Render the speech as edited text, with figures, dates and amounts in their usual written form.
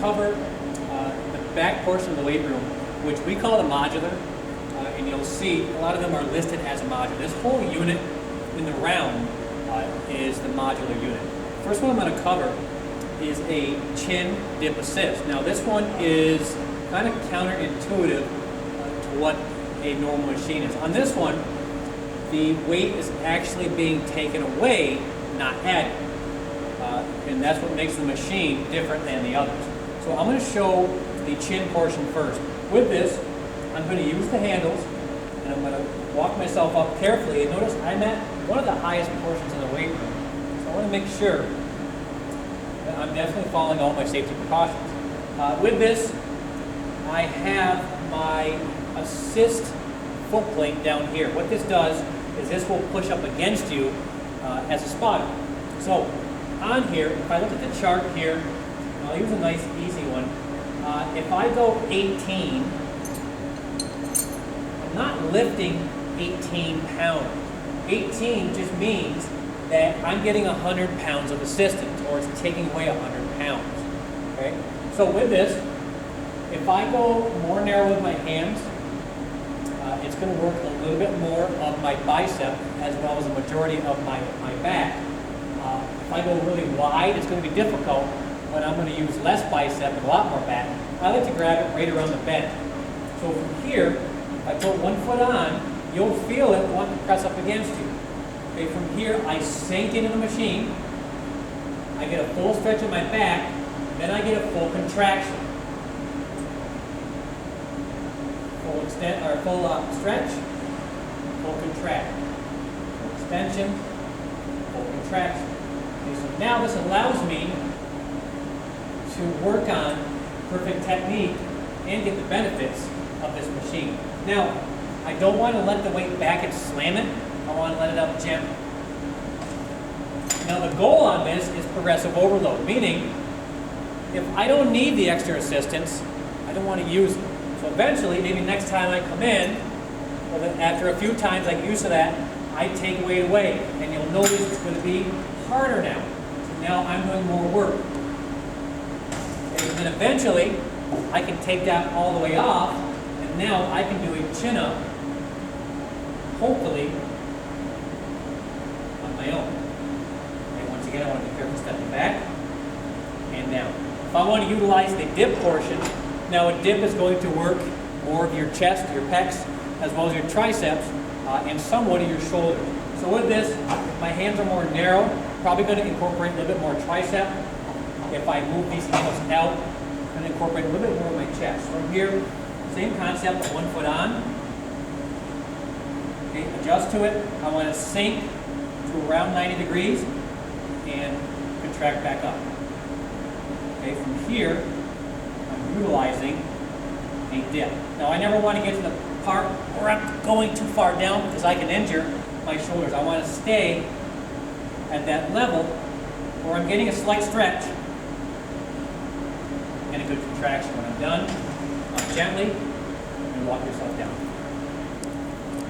cover the back portion of the weight room, which we call the modular, and you'll see a lot of them are listed as a modular. This whole unit in the round is the modular unit. First one I'm going to cover is a chin dip assist. Now this one is kind of counterintuitive to what a normal machine is. On this one, the weight is actually being taken away, not added. And that's what makes the machine different than the others. So I'm going to show the chin portion first. With this, I'm going to use the handles, and I'm going to walk myself up carefully. And notice I'm at one of the highest portions of the weight room. So I want to make sure that I'm definitely following all my safety precautions. With this, I have my assist foot plate down here. What this does is this will push up against you as a spotter. So on here, if I look at the chart here, I'll use a nice easy one. If I go 18, I'm not lifting 18 pounds. 18 just means that I'm getting 100 pounds of assistance, or it's taking away 100 pounds. Okay? So with this, if I go more narrow with my hands, it's going to work a little bit more of my bicep as well as the majority of my back. If I go really wide, it's going to be difficult, but I'm going to use less bicep and a lot more back. I like to grab it right around the bend. So from here, if I put one foot on, you'll feel it want to press up against you. Okay, from here, I sink into the machine. I get a full stretch of my back, then I get a full contraction. Full extend or full stretch, full contract. Full extension, full contraction. Okay, so now this allows me to work on perfect technique and get the benefits of this machine. Now, I don't want to let the weight back and slam it. I want to let it up gently. Now the goal on this is progressive overload, meaning if I don't need the extra assistance, I don't want to use it. So eventually, maybe next time I come in, or after a few times I get used to that, I take weight away, and you'll notice it's going to be harder now. So now I'm doing more work. And then eventually, I can take that all the way off, and now I can do a chin-up, hopefully, on my own. And once again, I want to be careful stepping back and down. If I want to utilize the dip portion, now a dip is going to work more of your chest, your pecs, as well as your triceps, and somewhat of your shoulders. So with this, if my hands are more narrow, probably going to incorporate a little bit more tricep. If I move these handles out, I'm going to incorporate a little bit more of my chest. From here, same concept, but one foot on. Okay, adjust to it. I want to sink to around 90 degrees and contract back up. Okay, from here, I'm utilizing a dip. Now, I never want to get to the part where I'm going too far down because I can injure my shoulders. I want to stay at that level where I'm getting a slight stretch and a good contraction. When I'm done, up gently and walk yourself down.